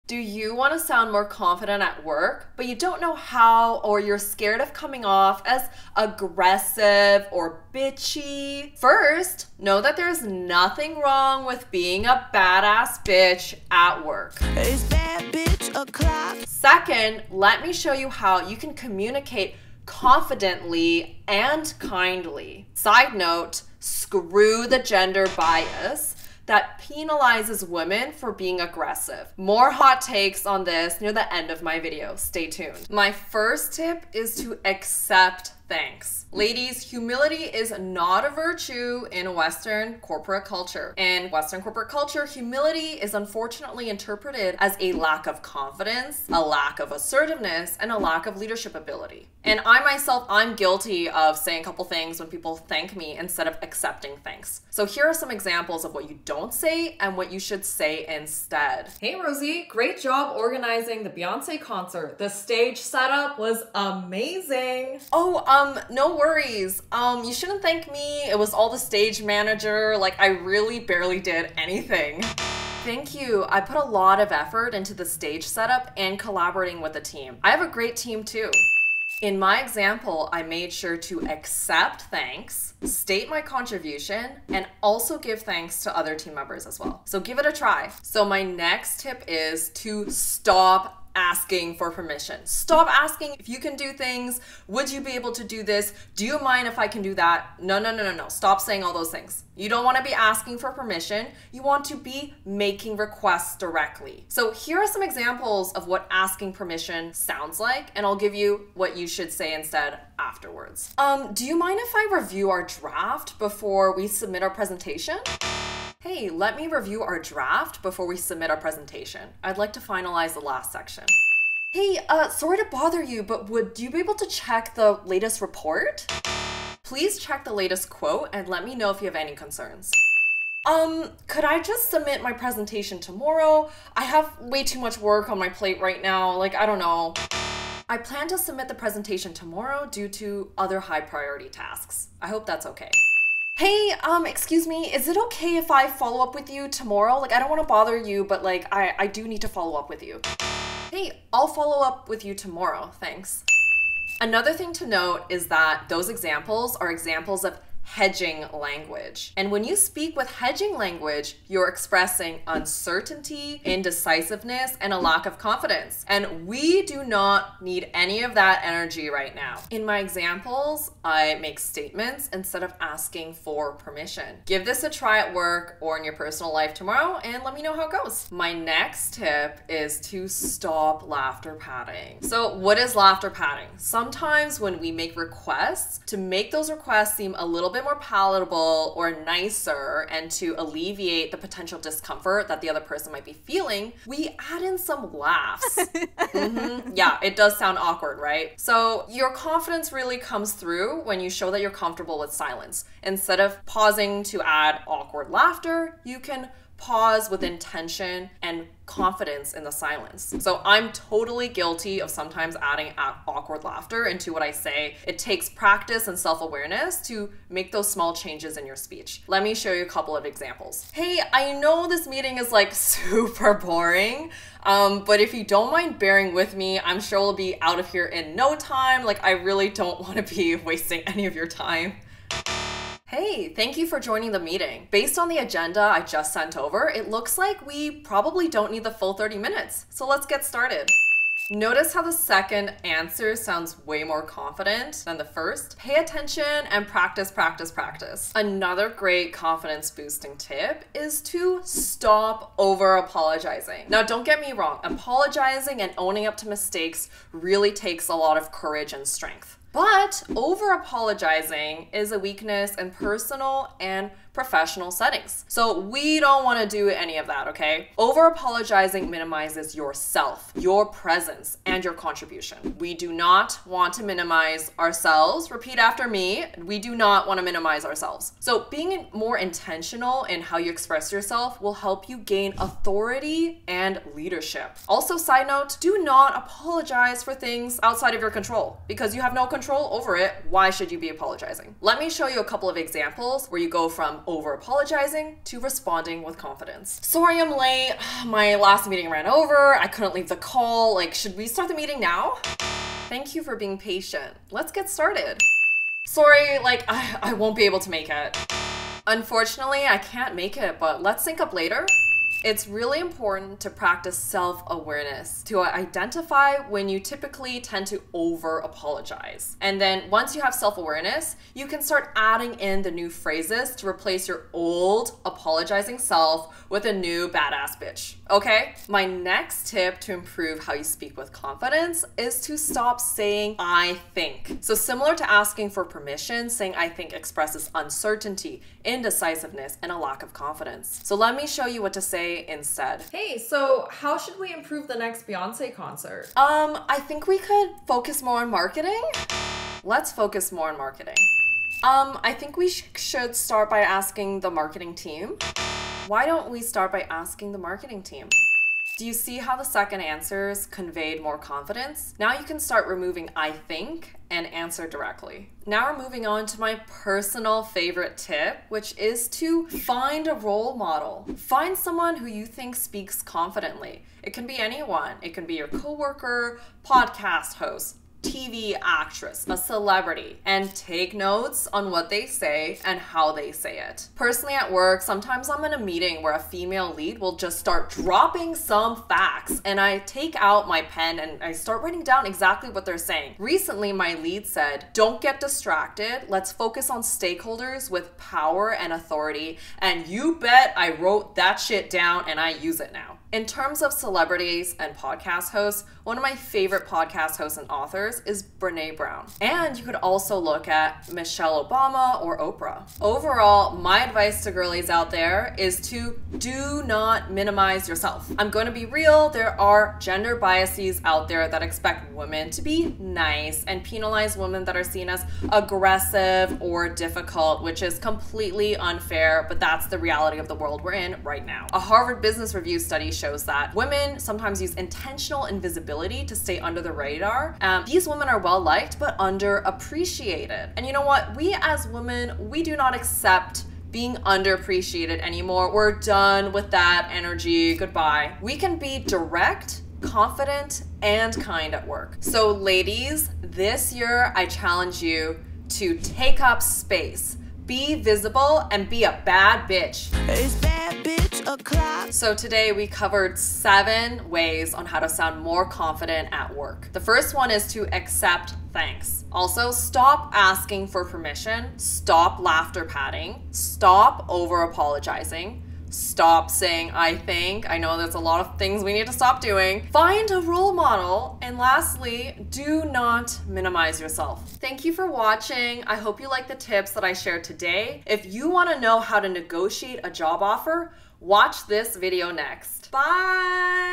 Do you want to sound more confident at work, but you don't know how, or you're scared of coming off as aggressive or bitchy? First, know that there's nothing wrong with being a badass bitch at work. Is that bitch a clock? Second, let me show you how you can communicate confidently and kindly. Side note, screw the gender bias that penalizes women for being aggressive. More hot takes on this near the end of my video. Stay tuned. My first tip is to accept thanks. Ladies, humility is not a virtue in Western corporate culture. In Western corporate culture, humility is unfortunately interpreted as a lack of confidence, a lack of assertiveness, and a lack of leadership ability. And I myself, I'm guilty of saying a couple things when people thank me instead of accepting thanks. So here are some examples of what you don't say and what you should say instead. Hey Rosie, great job organizing the Beyonce concert. The stage setup was amazing. Oh, no worries. You shouldn't thank me. It was all the stage manager. Like, I really barely did anything. Thank you. I put a lot of effort into the stage setup and collaborating with the team. I have a great team too. In my example, I made sure to accept thanks, state my contribution, and also give thanks to other team members as well. So give it a try. So my next tip is to stop asking for permission. Stop asking if you can do things. Would you be able to do this? Do you mind if I can do that? No. Stop saying all those things. You don't want to be asking for permission. You want to be making requests directly. So here are some examples of what asking permission sounds like, and I'll give you what you should say instead afterwards. Do you mind if I review our draft before we submit our presentation? Hey, let me review our draft before we submit our presentation. I'd like to finalize the last section. Hey, sorry to bother you, but would you be able to check the latest report? Please check the latest quote and let me know if you have any concerns. Could I just submit my presentation tomorrow? I have way too much work on my plate right now, like, I don't know. I plan to submit the presentation tomorrow due to other high priority tasks. I hope that's okay. Hey, excuse me, is it okay if I follow up with you tomorrow? Like, I don't want to bother you, but like, I do need to follow up with you. Hey, I'll follow up with you tomorrow, thanks. Another thing to note is that those examples are examples of hedging language. And when you speak with hedging language, you're expressing uncertainty, indecisiveness, and a lack of confidence. And we do not need any of that energy right now. In my examples, I make statements instead of asking for permission. Give this a try at work or in your personal life tomorrow and let me know how it goes. My next tip is to stop laughter padding. So what is laughter padding? Sometimes when we make requests, to make those requests seem a little bit more palatable or nicer and to alleviate the potential discomfort that the other person might be feeling, we add in some laughs. Yeah, it does sound awkward, right? So your confidence really comes through when you show that you're comfortable with silence. Instead of pausing to add awkward laughter, you can pause with intention and confidence in the silence. So I'm totally guilty of sometimes adding awkward laughter into what I say. It takes practice and self-awareness to make those small changes in your speech. Let me show you a couple of examples. Hey, I know this meeting is like super boring, but if you don't mind bearing with me, I'm sure we'll be out of here in no time. Like, I really don't want to be wasting any of your time. Hey, thank you for joining the meeting. Based on the agenda I just sent over, it looks like we probably don't need the full 30 minutes. So let's get started. Notice how the second answer sounds way more confident than the first. Pay attention and practice, practice, practice. Another great confidence boosting tip is to stop over apologizing. Now, don't get me wrong, apologizing and owning up to mistakes really takes a lot of courage and strength. But over apologizing is a weakness in personal and professional settings. So we don't want to do any of that, okay? Over apologizing minimizes yourself, your presence, and your contribution. We do not want to minimize ourselves. Repeat after me. We do not want to minimize ourselves. So being more intentional in how you express yourself will help you gain authority and leadership. Also, side note, do not apologize for things outside of your control because you have no control over it. Why should you be apologizing? Let me show you a couple of examples where you go from over apologizing to responding with confidence. Sorry I'm late. My last meeting ran over. I couldn't leave the call. Like, should we start the meeting now? Thank you for being patient. Let's get started. Sorry, like, I won't be able to make it. Unfortunately, I can't make it, but let's sync up later. It's really important to practice self-awareness to identify when you typically tend to over-apologize. And then once you have self-awareness, you can start adding in the new phrases to replace your old apologizing self with a new badass bitch, okay? My next tip to improve how you speak with confidence is to stop saying I think. So similar to asking for permission, saying I think expresses uncertainty, indecisiveness, and a lack of confidence. So let me show you what to say instead. Hey, so how should we improve the next Beyonce concert? I think we could focus more on marketing. Let's focus more on marketing. I think we should start by asking the marketing team. Why don't we start by asking the marketing team? Do you see how the second answers conveyed more confidence? Now you can start removing I think and answer directly. Now we're moving on to my personal favorite tip, which is to find a role model. Find someone who you think speaks confidently. It can be anyone. It can be your coworker, podcast host, TV actress, a celebrity, and take notes on what they say and how they say it. Personally at work, sometimes I'm in a meeting where a female lead will just start dropping some facts and I take out my pen and I start writing down exactly what they're saying. Recently, my lead said, don't get distracted. Let's focus on stakeholders with power and authority. And you bet I wrote that shit down and I use it now. In terms of celebrities and podcast hosts, one of my favorite podcast hosts and authors is Brené Brown. And you could also look at Michelle Obama or Oprah. Overall, my advice to girlies out there is to do not minimize yourself. I'm going to be real, there are gender biases out there that expect women to be nice and penalize women that are seen as aggressive or difficult, which is completely unfair, but that's the reality of the world we're in right now. A Harvard Business Review study shows that women sometimes use intentional invisibility to stay under the radar. These women are well liked, but underappreciated. And you know what? We as women, we do not accept being underappreciated anymore. We're done with that energy. Goodbye. We can be direct, confident, and kind at work. So ladies, this year I challenge you to take up space. Be visible and be a bad bitch. Is bad bitch o'clock? So today we covered 7 ways on how to sound more confident at work. The first one is to accept thanks. Also, stop asking for permission, stop laughter padding, stop over apologizing, stop saying I think. I know there's a lot of things we need to stop doing. Find a role model. And lastly, do not minimize yourself. Thank you for watching. I hope you like the tips that I shared today. If you want to know how to negotiate a job offer, watch this video next. Bye!